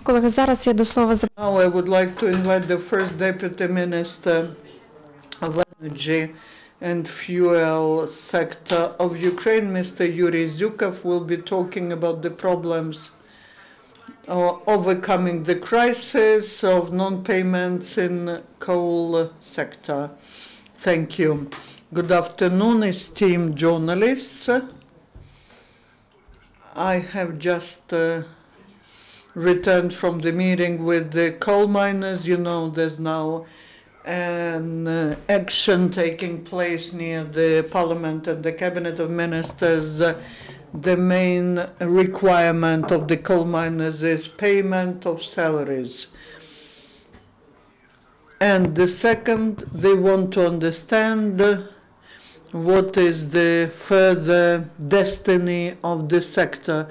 Колеги, зараз я до слова Now I would like to invite the first Deputy Minister of Energy and Fuel sector of Ukraine, Mr. Yurii Ziukov, will be talking about the problems overcoming the crisis of non-payments in coal sector. Thank you. Good afternoon, esteemed journalists. I have just returned from the meeting with the coal miners. You know, there's now an action taking place near the Parliament and the Cabinet of Ministers. The main requirement of the coal miners is payment of salaries. And the second, they want to understand what is the further destiny of the sector,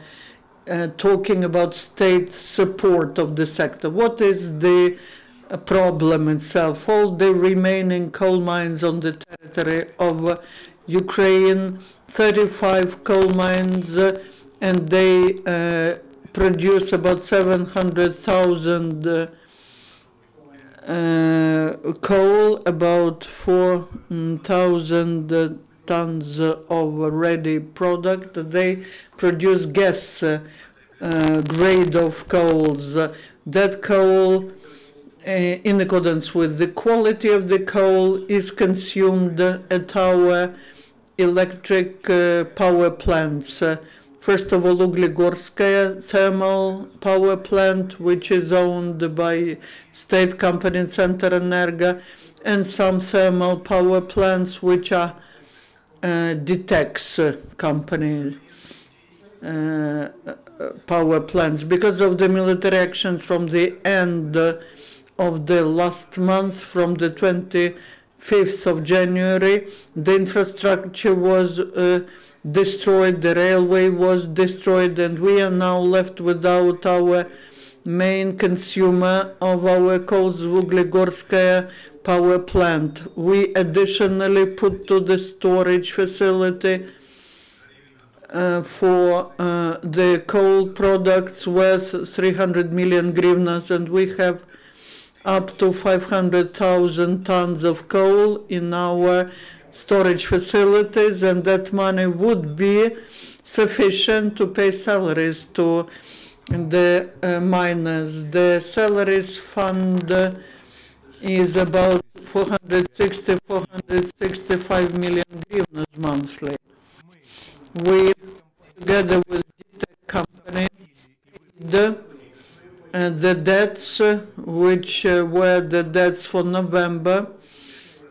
talking about state support of the sector. What is the problem itself? All the remaining coal mines on the territory of Ukraine, 35 coal mines, and they produce about 700,000 coal, about 4,000 tons of ready product. They produce gas grade of coals. That coal, in accordance with the quality of the coal, is consumed at our electric power plants. First of all, Uglegorskaya thermal power plant, which is owned by state company Centrenergo, and some thermal power plants which are DTEX company power plants. Because of the military action from the end of the last month, from the 25th of January, the infrastructure was destroyed, the railway was destroyed, and we are now left without our main consumer of our coals, Uglegorskaya power plant. We additionally put to the storage facility for the coal products worth 300 million hryvnias, and we have up to 500,000 tons of coal in our storage facilities, and that money would be sufficient to pay salaries to the miners. The salaries fund is about 465 million hryvnias monthly. We, together with the company, the debts, which were the debts for November.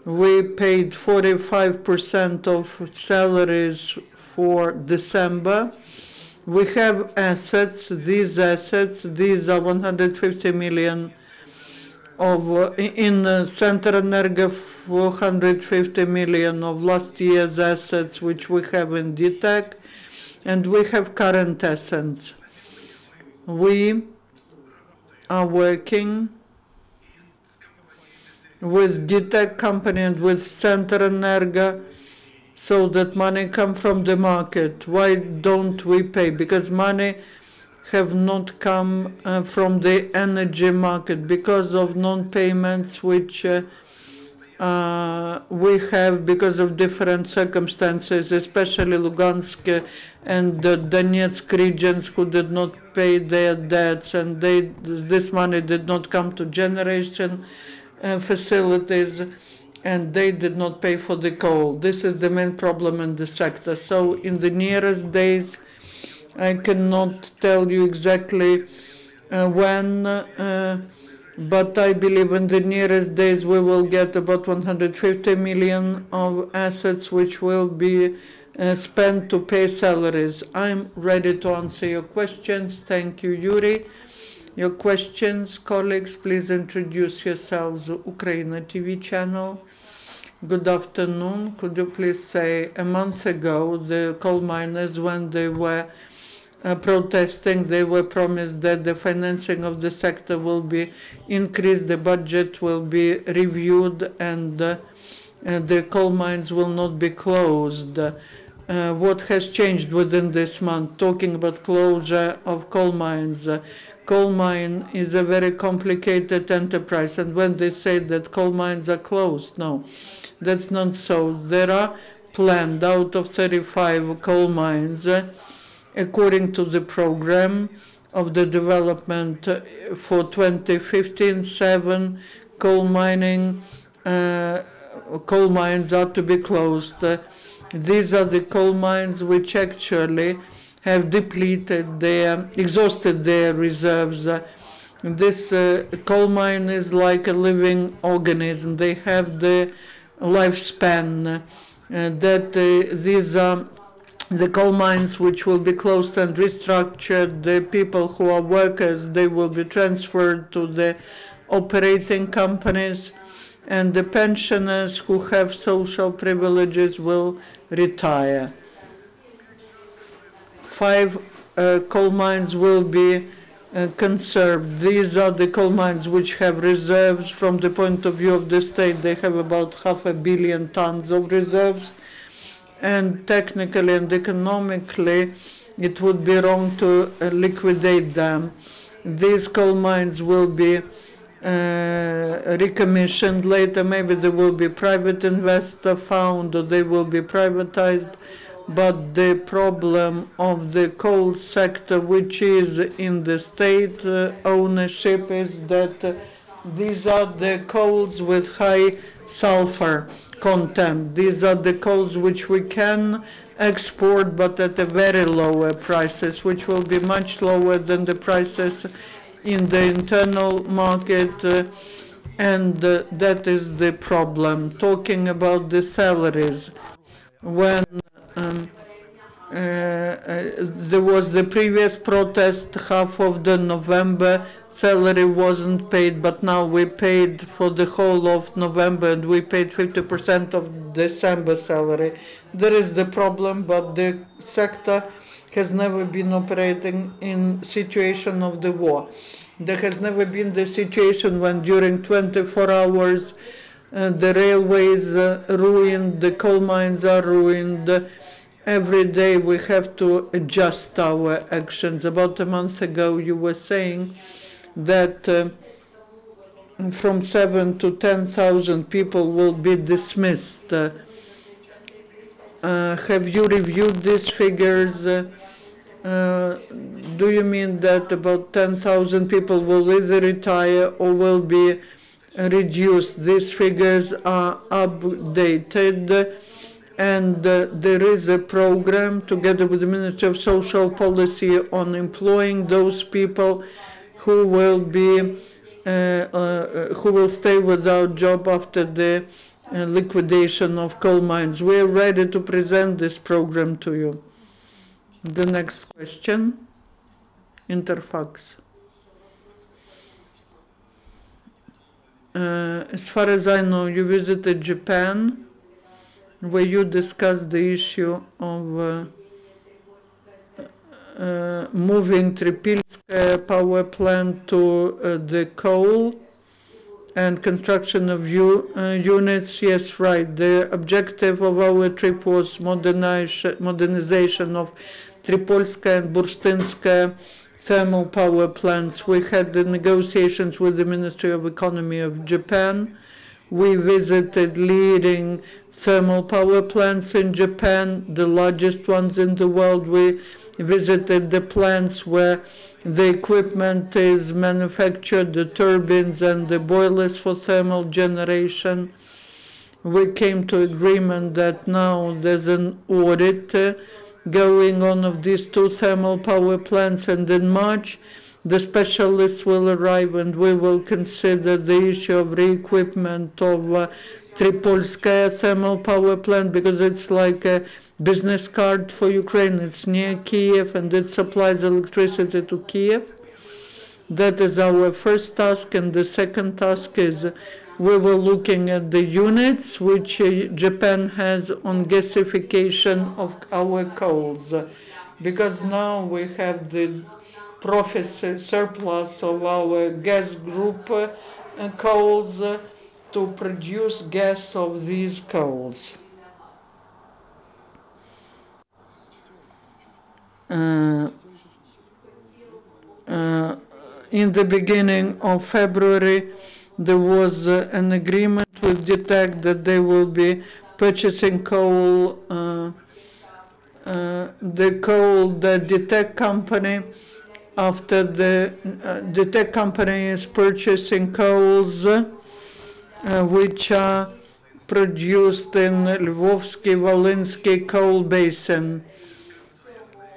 We paid 45% of salaries for December. We have assets. These are 150 million of in Centrenergo, 450 million of last year's assets, which we have in DTEC, and we have current assets. We are working with DTEC company and with Centrenergo so that money come from the market. Why don't we pay? Because money have not come from the energy market because of non-payments which we have because of different circumstances, especially Lugansk and the Donetsk regions who did not pay their debts, and this money did not come to generation facilities, and they did not pay for the coal. This is the main problem in the sector. So in the nearest days, I cannot tell you exactly when, but I believe in the nearest days we will get about 150 million of assets which will be spent to pay salaries. I'm ready to answer your questions. Thank you, Yurii. Your questions, colleagues, please introduce yourselves. Ukraine TV channel. Good afternoon. Could you please say, a month ago, the coal miners, when they were protesting, they were promised that the financing of the sector will be increased, the budget will be reviewed, and the coal mines will not be closed. What has changed within this month? Talking about closure of coal mines, coal mine is a very complicated enterprise. And when they say that coal mines are closed, no, that's not so. There are planned out of 35 coal mines, according to the program of the development for 2015, 7 coal mines are to be closed. These are the coal mines which actually have exhausted their reserves. This coal mine is like a living organism. They have the lifespan these are the coal mines which will be closed and restructured. The people who are workers, they will be transferred to the operating companies, and the pensioners who have social privileges will retire. 5 coal mines will be conserved. These are the coal mines which have reserves. From the point of view of the state, they have about 500 million tons of reserves, and technically and economically it would be wrong to liquidate them. These coal mines will be recommissioned later. Maybe there will be private investor found, or they will be privatized. But the problem of the coal sector, which is in the state ownership, is that these are the coals with high sulfur content. These are the coals which we can export, but at a very lower prices, which will be much lower than the prices in the internal market, and that is the problem. Talking about the salaries, when there was the previous protest, half of the November salary wasn't paid, but now we paid for the whole of November, and we paid 50% of December salary. There is the problem, but the sector has never been operating in situation of the war. There has never been the situation when during 24 hours the railways ruined, the coal mines are ruined. Every day we have to adjust our actions. About a month ago you were saying that from 7 to 10,000 people will be dismissed. Have you reviewed these figures? Do you mean that about 10,000 people will either retire or will be reduced? These figures are updated, and there is a program together with the Ministry of Social Policy on employing those people who will stay without job after the liquidation of coal mines. We are ready to present this program to you. The next question, Interfax. As far as I know, you visited Japan, where you discussed the issue of moving Tripilskaya power plant to the coal and construction of units. Yes, right. The objective of our trip was modernization of Tripolskaya and Burstynskaya thermal power plants. We had the negotiations with the Ministry of Economy of Japan. We visited leading thermal power plants in Japan, the largest ones in the world. We visited the plants where the equipment is manufactured, the turbines and the boilers for thermal generation. We came to agreement that now there's an audit going on of these 2 thermal power plants, and in March the specialists will arrive and we will consider the issue of re-equipment of Tripolskaya thermal power plant, because it's like a business card for Ukraine. It's near Kiev and it supplies electricity to Kiev. That is our first task, and the second task is we were looking at the units which Japan has on gasification of our coals, because now we have the profit surplus of our gas group coals to produce gas of these coals. In the beginning of February, there was an agreement with DTEK that they will be purchasing coal, the coal, the DTEK company, after the DTEK company is purchasing coals which are produced in Lvovsky, Volhynsky coal basin.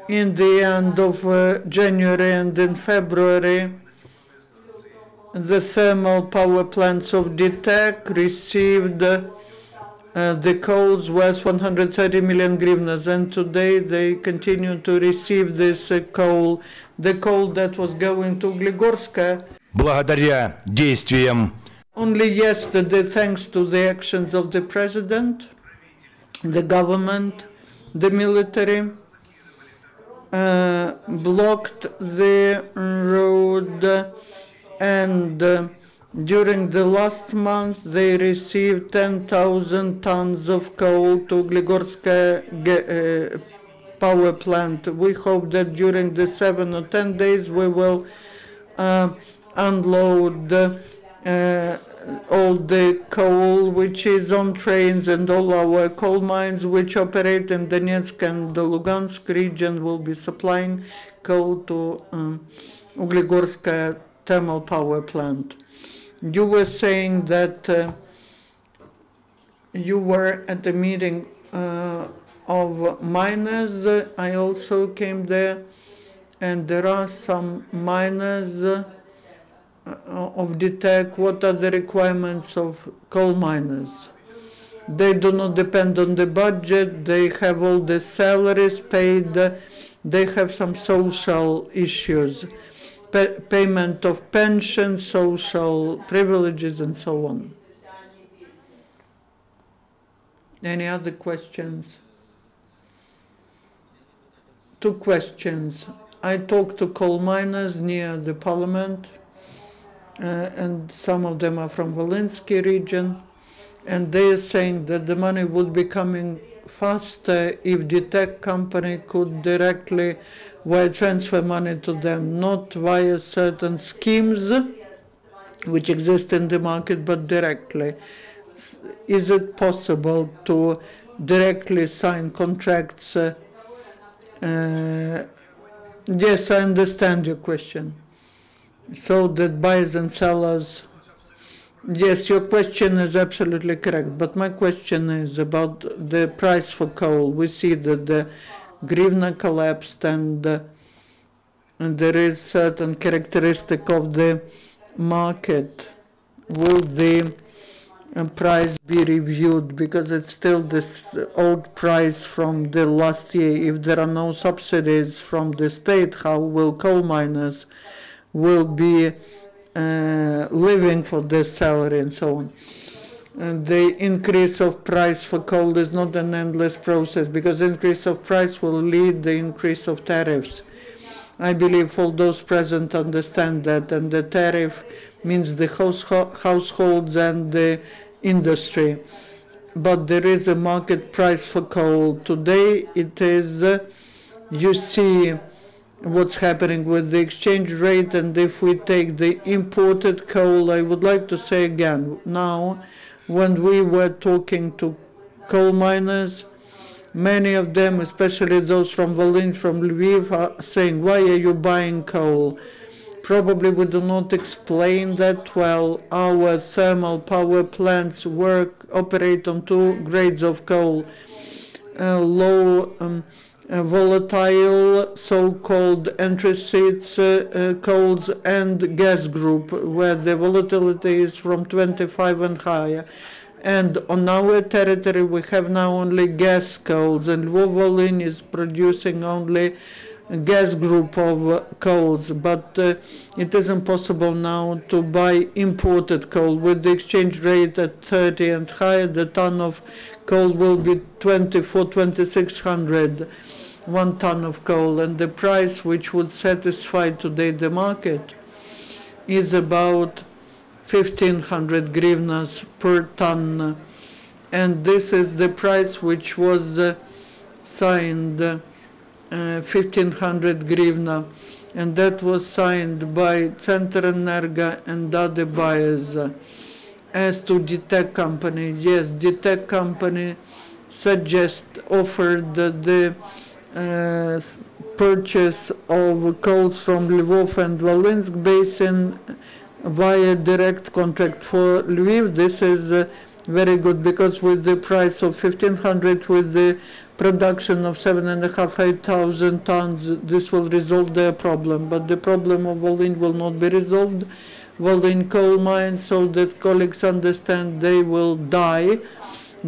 In the end of January and in February, the thermal power plants of DTEK received the coals worth 130 million hryvnias, and today they continue to receive this coal, the coal that was going to Uglegorsk. Благодаря действиям. Only yesterday, thanks to the actions of the president, the government, the military, blocked the road, and during the last month they received 10,000 tons of coal to Uglegorsk power plant. We hope that during the 7 or 10 days we will unload all the coal which is on trains, and all our coal mines which operate in Donetsk and the Lugansk region will be supplying coal to Uglegorsk thermal power plant. You were saying that you were at the meeting of miners. I also came there, and there are some miners of DTEK. What are the requirements of coal miners? They do not depend on the budget. They have all the salaries paid. They have some social issues, payment of pensions, social privileges, and so on. Any other questions? 2 questions. I talked to coal miners near the parliament, and some of them are from Volhynsky region, and they are saying that the money would be coming faster if DTEK company could directly transfer money to them, not via certain schemes which exist in the market, but directly. Is it possible to directly sign contracts? Yes, I understand your question. So that buyers and sellers, yes, your question is absolutely correct, but my question is about the price for coal. We see that the hryvnia collapsed, and there is certain characteristic of the market. Will the price be reviewed, because it's still this old price from the last year? If there are no subsidies from the state, how will coal miners will be living for their salary and so on? And the increase of price for coal is not an endless process, because increase of price will lead the increase of tariffs. I believe all those present understand that, and the tariff means the households and the industry. But there is a market price for coal. Today it is, you see what's happening with the exchange rate, and if we take the imported coal, I would like to say again, now, when we were talking to coal miners, many of them, especially those from Volyn, from Lviv, are saying, why are you buying coal? Probably we do not explain that well. Our thermal power plants operate on 2 grades of coal, low volatile, so-called indusrty coals, and gas group, where the volatility is from 25 and higher. And on our territory, we have now only gas coals, and Lvov-Volyn is producing only a gas group of coals. But it is impossible now to buy imported coal. With the exchange rate at 30 and higher, the ton of coal will be 2,600, 1 ton of coal, and the price which would satisfy today the market is about 1,500 hryvnias per ton, and this is the price which was signed, 1,500 hryvnia. and that was signed by Centrenergo and other buyers. As to DTEC company, yes, DTEC company offered the purchase of coals from Lvov and Volynsk basin via direct contract for Lviv. This is very good, because with the price of 1,500, with the production of 7,500 tons, this will resolve their problem. But the problem of Volyn will not be resolved. Volyn coal mines, so that colleagues understand, they will die,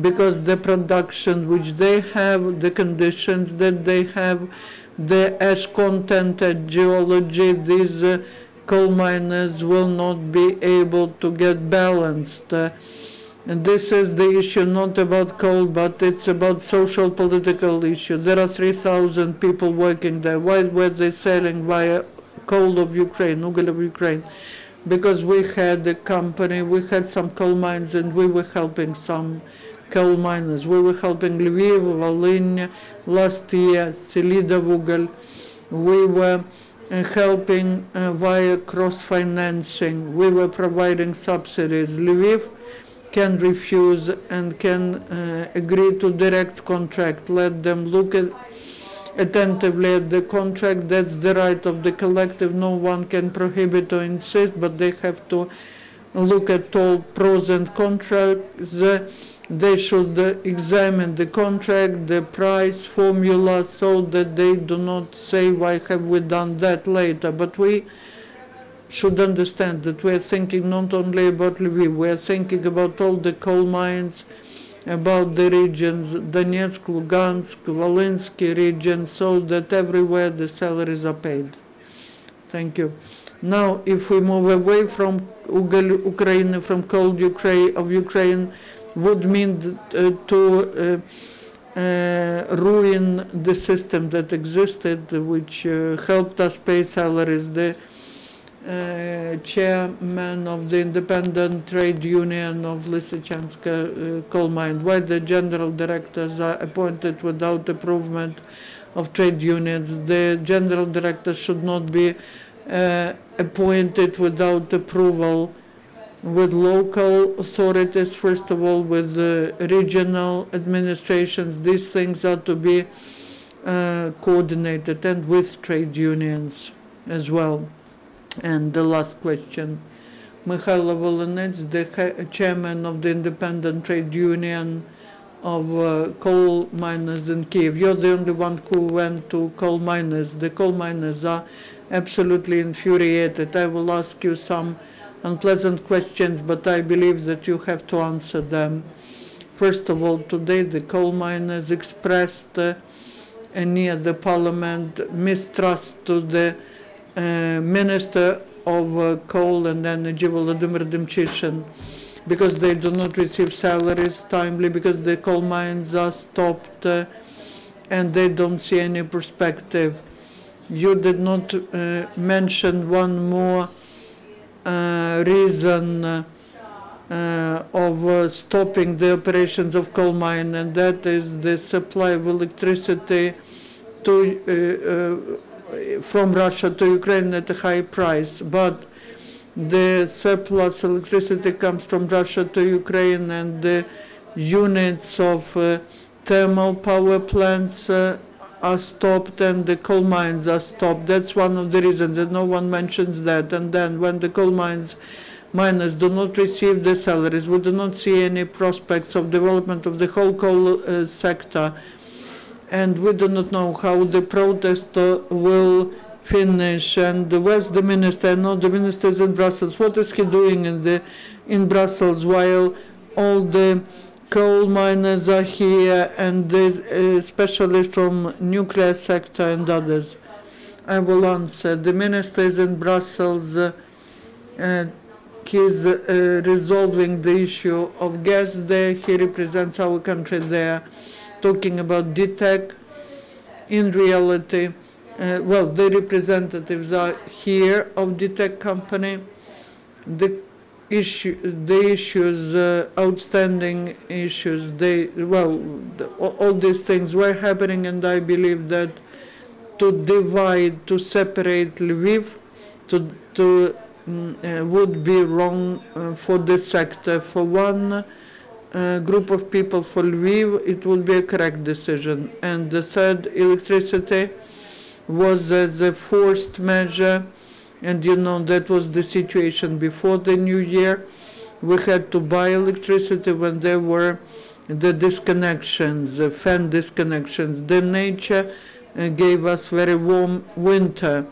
because the production which they have, the conditions that they have, the ash content and geology, these coal miners will not be able to get balanced. And this is the issue, not about coal, but it's about social political issue. There are 3,000 people working there. Why were they selling via coal of Ukraine, ugal of Ukraine? Because we had a company, we had some coal mines, and we were helping some coal miners. We were helping Lviv, Volyn last year, Selidov. We were helping via cross-financing. We were providing subsidies. Lviv can refuse and can agree to direct contract. Let them look attentively at the contract. That's the right of the collective. No one can prohibit or insist, but they have to look at all pros and contracts. They should examine the contract, the price formula, so that they do not say, why have we done that later? But we should understand that we are thinking not only about Lviv, we are thinking about all the coal mines, about the regions, Donetsk, Lugansk, Volynsk region, so that everywhere the salaries are paid. Thank you. Now, if we move away from Ukraine, from coal Ukraine, would mean to ruin the system that existed, which helped us pay salaries. The chairman of the independent trade union of Lysychansk coal mine, why the general directors are appointed without approval of trade unions. The general directors should not be appointed without approval with local authorities, first of all, with the regional administrations. These things are to be coordinated, and with trade unions as well. And the last question, Mikhailo Volynets, the chairman of the independent trade union of coal miners in Kiev. You're the only one who went to coal miners. The coal miners are absolutely infuriated. I will ask you some unpleasant questions, but I believe that you have to answer them. First of all, today the coal miners expressed near the parliament mistrust to the Minister of Coal and Energy, Volodymyr Dymchyshyn, because they do not receive salaries timely, because the coal mines are stopped and they don't see any perspective. You did not mention one more reason of stopping the operations of coal mine, and that is the supply of electricity to from Russia to Ukraine at a high price. But the surplus electricity comes from Russia to Ukraine, and the units of thermal power plants are stopped, and the coal mines are stopped. That's one of the reasons that no one mentions that. And then when the coal miners do not receive the salaries, we do not see any prospects of development of the whole coal sector. And we do not know how the protest will finish. And where's the minister? I know the minister is in Brussels. What is he doing in Brussels while all the coal miners are here, and especially from nuclear sector and others? I will answer. The minister is in Brussels. He's resolving the issue of gas there. He represents our country there, talking about DTEC. In reality, well, the representatives are here of DTEC company. The issues, outstanding issues, all these things were happening, and I believe that to divide, to separate Lviv, would be wrong for this sector. For one group of people, for Lviv, it would be a correct decision. And the third, electricity, was as a forced measure, and that was the situation before the new year. We had to buy electricity when there were the disconnections, the fan disconnections. The nature gave us very warm winter.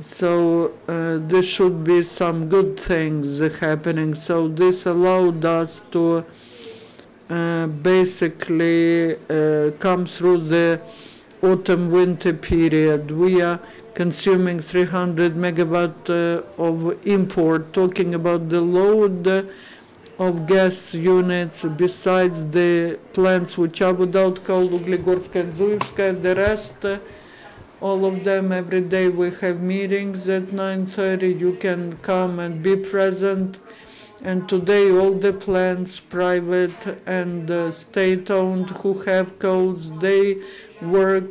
So there should be some good things happening. So this allowed us to basically come through the autumn-winter period. We are consuming 300 megawatt of import, talking about the load of gas units besides the plants which are without coal, Uglegorskaya and Zuyevskaya, the rest, all of them. Every day we have meetings at 9:30. You can come and be present. And today all the plants, private and state-owned, who have coals, they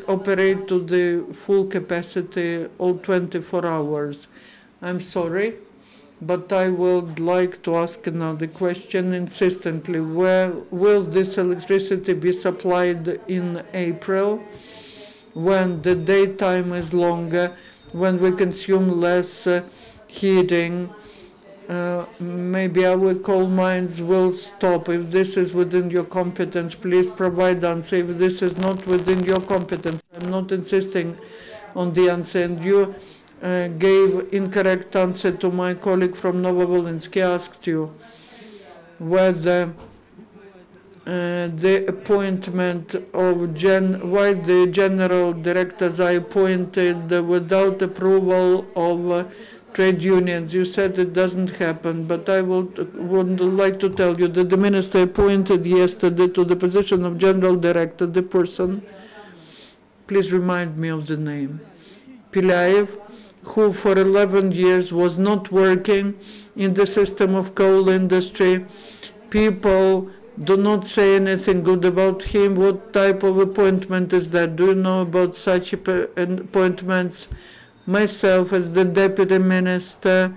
operate to the full capacity all 24 hours. I'm sorry, but I would like to ask another question insistently. Where will this electricity be supplied in April, when the daytime is longer, when we consume less heating? Maybe our coal mines will stop. If this is within your competence, please provide answer. If this is not within your competence, I'm not insisting on the answer. And you gave incorrect answer to my colleague from Novovolynsk. He asked you whether the appointment of why the general directors are appointed without approval of trade unions. You said it doesn't happen, but I would like to tell you that the minister appointed yesterday to the position of general director, the person, please remind me of the name, Pilayev, who for 11 years was not working in the system of coal industry. People do not say anything good about him. What type of appointment is that? Do you know about such appointments? Myself, as the deputy minister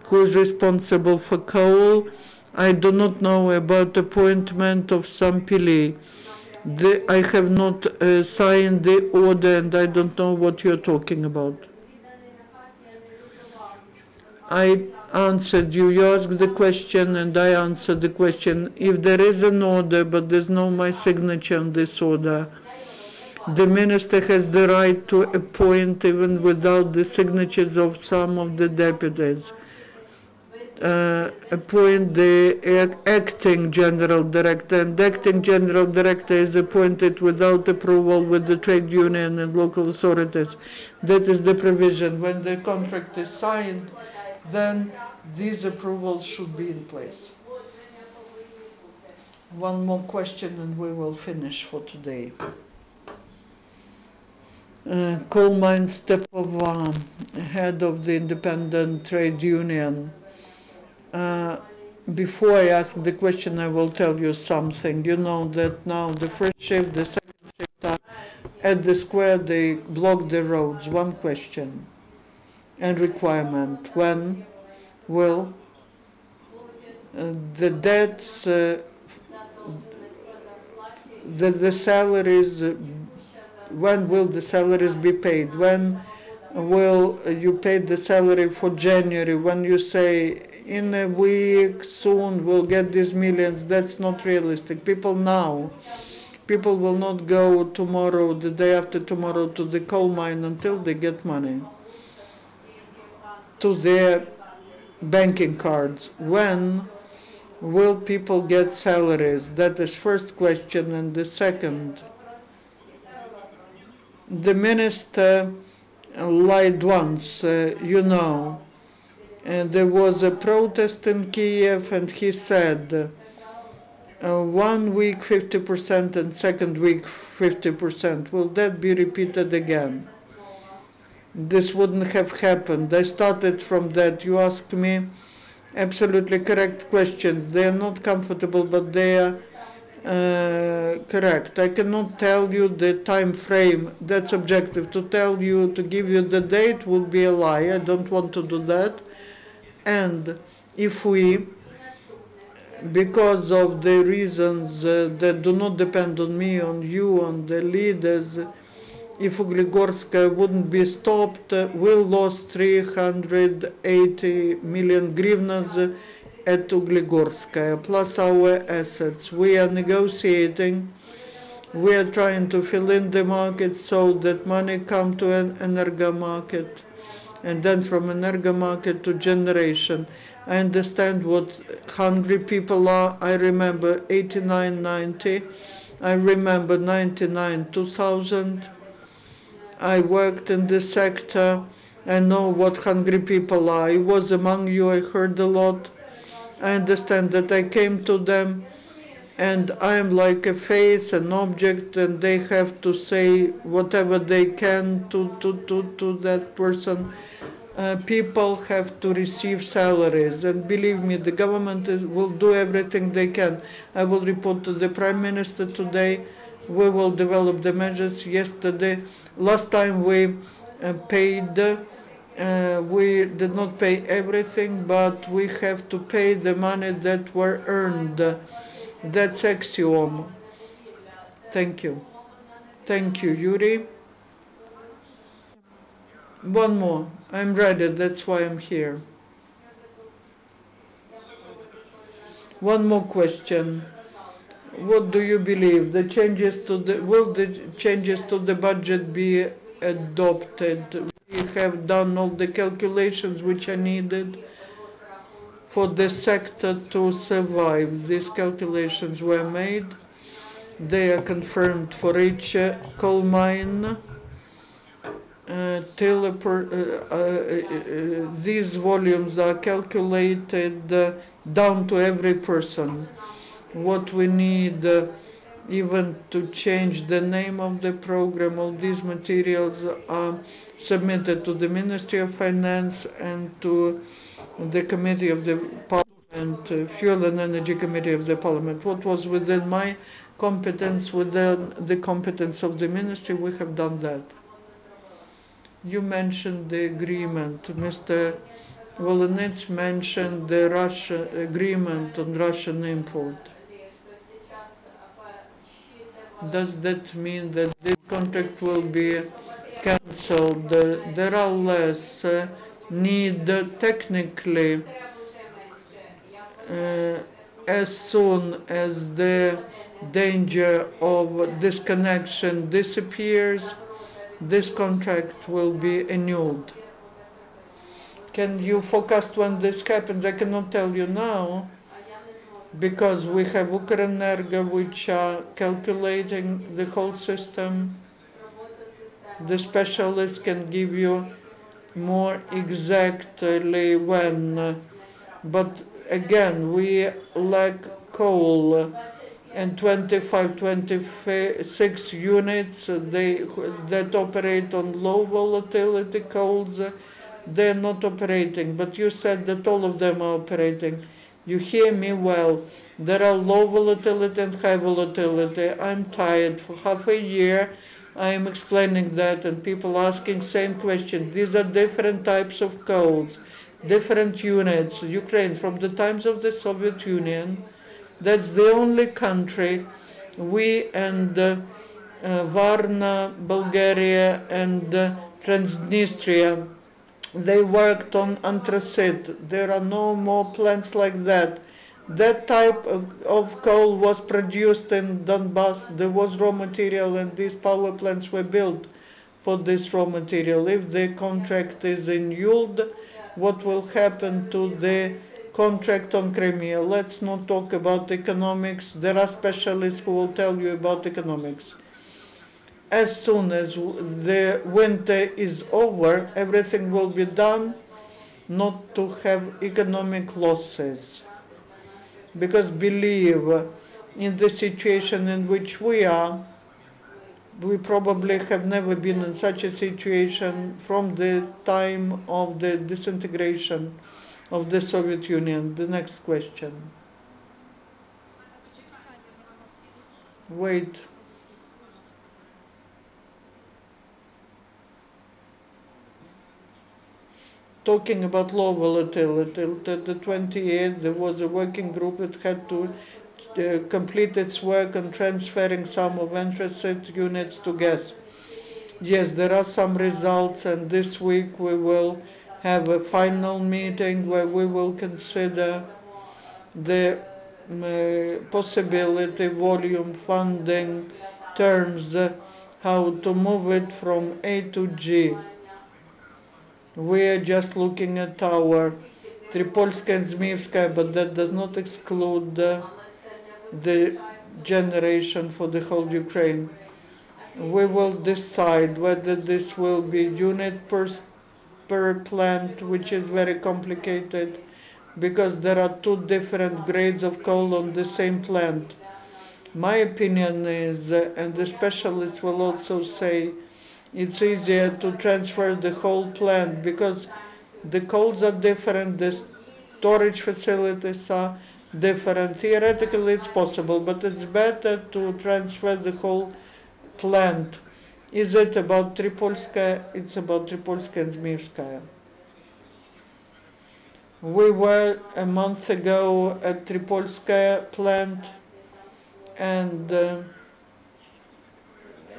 who is responsible for coal, I do not know about appointment of some Pili. I have not signed the order, and I don't know what you're talking about. I answered you. You asked the question, and I answered the question. If there is an order, but there's no my signature on this order, the minister has the right to appoint even without the signatures of some of the deputies. Appoint the acting general director, and the acting general director is appointed without approval with the trade union and local authorities. That is the provision. When the contract is signed, then these approvals should be in place. One more question and we will finish for today. Coal mine Stepova, head of the independent trade union. Before I ask the question, I will tell you something. You know that now the first shift, the second shift are at the square, they block the roads. One question and requirement. When will the debts, the salaries, when will the salaries be paid? When will you pay the salary for January? When you say in a week, soon we'll get these millions, that's not realistic. People will not go tomorrow, the day after tomorrow, to the coal mine until they get money to their banking cards. When will people get salaries? That is first question. And the second, the minister lied once, and there was a protest in Kiev, and he said 1 week 50% and second week 50%. Will that be repeated again? This wouldn't have happened. I started from that. You asked me absolutely correct questions. They are not comfortable, but they are correct. I cannot tell you the time frame. That's objective. To tell you, to give you the date would be a lie. I don't want to do that. And if we, because of the reasons that do not depend on me, on you, on the leaders, if Ugligorskaya wouldn't be stopped, we lost 380 million hryvnias at Ugligorskaya, plus our assets. We are negotiating. We are trying to fill in the market so that money come to an energo market, and then from energo market to generation. I understand what hungry people are. I remember 89, 90. I remember 99, 2000. I worked in this sector. I know what hungry people are. I was among you. I heard a lot. I understand that I came to them, and I am like a face, an object, and they have to say whatever they can to that person. People have to receive salaries, and believe me, the government will do everything they can. I will report to the Prime Minister today. We will develop the measures. Yesterday, last time we paid, we did not pay everything, but we have to pay the money that were earned. That's axiom. Thank you. Thank you, Yurii. One more. I'm ready. That's why I'm here. One more question. What do you believe? The changes to the will the changes to the budget be adopted? We have done all the calculations which are needed for the sector to survive. These calculations were made. They are confirmed for each coal mine. These volumes are calculated down to every person. What we need, even to change the name of the program, all these materials are submitted to the Ministry of Finance and to the Committee of the Parliament, Fuel and Energy Committee of the Parliament. What was within my competence, within the competence of the Ministry, we have done that. You mentioned the agreement. Mr. Voronets mentioned the Russia agreement on Russian import. Does that mean that this contract will be cancelled? There are less need technically as soon as the danger of disconnection disappears, this contract will be annulled. Can you forecast when this happens? I cannot tell you now, because we have Ukrenergo which are calculating the whole system. The specialists can give you more exactly when, but again, we lack coal, and 25, 26 units that operate on low volatility coals, they're not operating. But you said that all of them are operating. You hear me well. There are low volatility and high volatility. I'm tired. For half a year, I am explaining that, and people asking same question. These are different types of coals, different units. Ukraine, from the times of the Soviet Union, that's the only country, we and Varna, Bulgaria, and Transnistria, they worked on anthracite. There are no more plants like that. That type of coal was produced in Donbass. There was raw material, and these power plants were built for this raw material. If the contract is annulled, what will happen to the contract on Crimea? Let's not talk about economics. There are specialists who will tell you about economics. As soon as the winter is over, everything will be done not to have economic losses. Because believe, in the situation in which we are, we probably have never been in such a situation from the time of the disintegration of the Soviet Union. The next question. Wait. Talking about low volatility, the 28th there was a working group that had to complete its work on transferring some of interested units to gas. Yes, there are some results, and this week we will have a final meeting where we will consider the possibility, volume, funding, terms, how to move it from A to G. We are just looking at our Tripolska and Zmievskaya, but that does not exclude the generation for the whole Ukraine. We will decide whether this will be unit per plant, which is very complicated because there are two different grades of coal on the same plant. My opinion is, and the specialists will also say, it's easier to transfer the whole plant because the coals are different, the storage facilities are different. Theoretically it's possible, but it's better to transfer the whole plant. Is it about Tripolskaya? It's about Tripolskaya and Zmievskaya. We were a month ago at Tripolskaya plant, and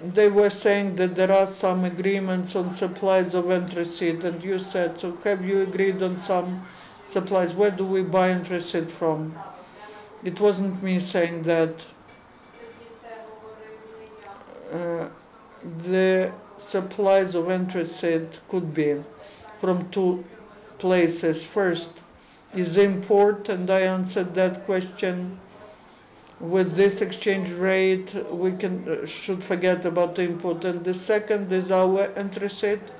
they were saying that there are some agreements on supplies of anthracite, and you said, so have you agreed on some supplies? Where do we buy anthracite from? It wasn't me saying that. The supplies of anthracite could be from two places. First is import, and I answered that question. With this exchange rate, we should forget about import. And the second is our anthracite,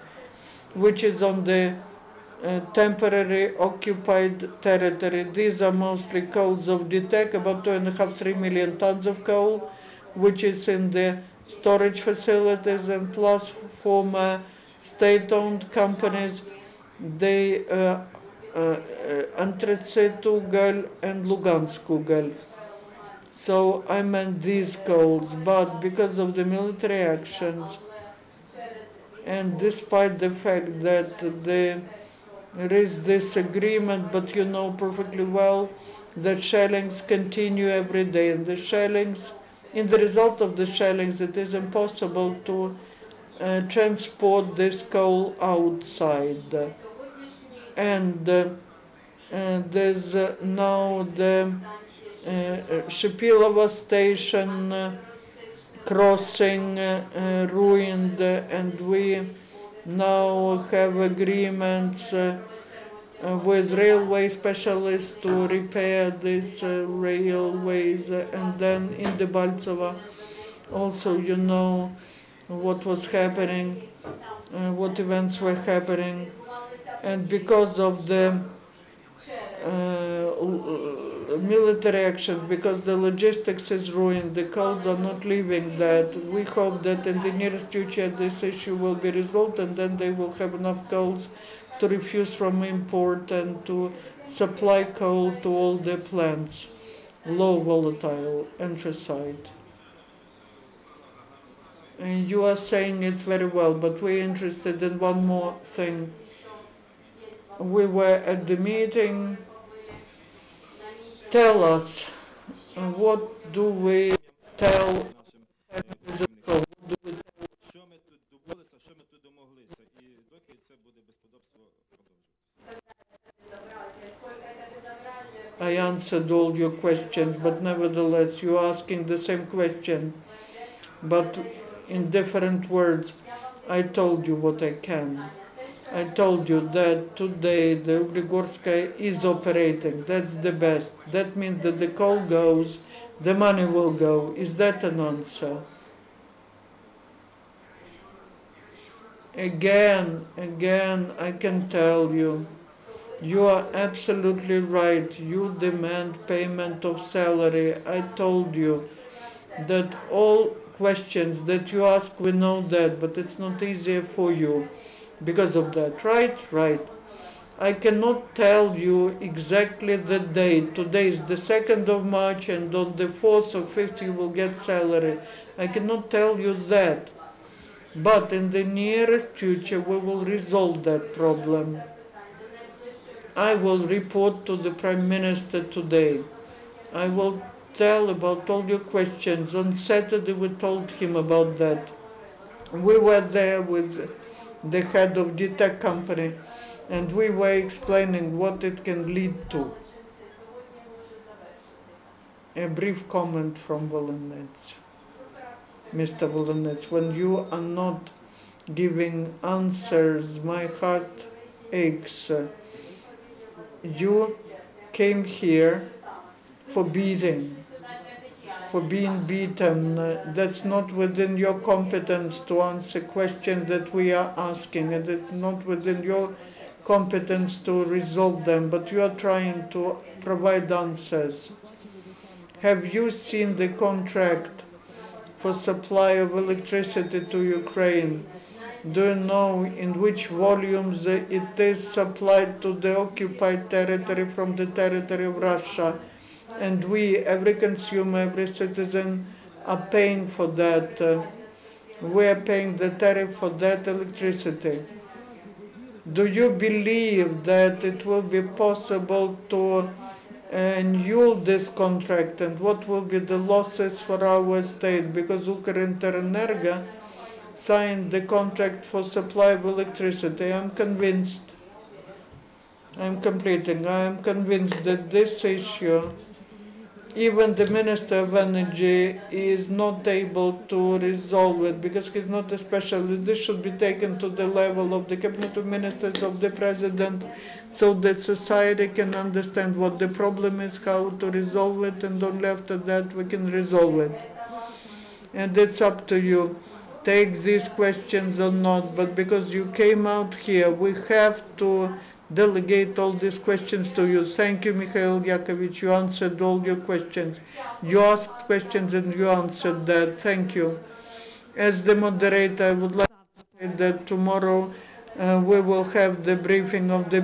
which is on the temporary occupied territory. These are mostly coals of DTEC, about 2.5–3 million tons of coal, which is in the storage facilities, and plus former state-owned companies, they Anthracite Ugal and Lugansk Ugal. So I meant these coals, but because of the military actions, and despite the fact that there is this agreement, but you know perfectly well that shellings continue every day, and the shellings, in the result of the shellings, it is impossible to transport this coal outside. And there's now the Shipilova station crossing ruined, and we now have agreements with railway specialists to repair these railways, and then in Debaltseva also, you know what was happening, what events were happening, and because of the military actions, because the logistics is ruined, the coals are not leaving that. We hope that in the nearest future this issue will be resolved, and then they will have enough coals to refuse from import and to supply coal to all the plants, low volatile anthracite. And you are saying it very well, but we're interested in one more thing. We were at the meeting. Tell us, what do we tell? I answered all your questions, but nevertheless you're asking the same question, but in different words. I told you what I can. I told you that today the Ugligorskaya is operating. That's the best. That means that the coal goes, the money will go. Is that an answer? Again, I can tell you, you are absolutely right. You demand payment of salary. I told you that all questions that you ask, we know that, but it's not easier for you because of that. Right? I cannot tell you exactly the date. Today is the 2nd of March and on the 4th or 5th you will get salary. I cannot tell you that. But in the nearest future we will resolve that problem. I will report to the Prime Minister today. I will tell about all your questions. On Saturday we told him about that. We were there with the head of the tech company and we were explaining what it can lead to. A brief comment from Volonets. Mr. Volonets, when you are not giving answers, my heart aches. You came here for being beaten. That's not within your competence to answer questions that we are asking, and it's not within your competence to resolve them, but you are trying to provide answers. Have you seen the contract for supply of electricity to Ukraine? Do you know in which volumes it is supplied to the occupied territory from the territory of Russia? And we, every consumer, every citizen, are paying for that. We are paying the tariff for that electricity. Do you believe that it will be possible to annul this contract, and what will be the losses for our state? Because Ukrinterenergo signed the contract for supply of electricity. I'm convinced that this issue, even the Minister of Energy is not able to resolve it because he's not a specialist. This should be taken to the level of the Cabinet of Ministers of the President so that society can understand what the problem is, how to resolve it, and only after that we can resolve it. And it's up to you. Take these questions or not, but because you came out here, we have to delegate all these questions to you. Thank you, Mikhail Yakovich. You answered all your questions. You asked questions and you answered that. Thank you. As the moderator, I would like to say that tomorrow we will have the briefing of the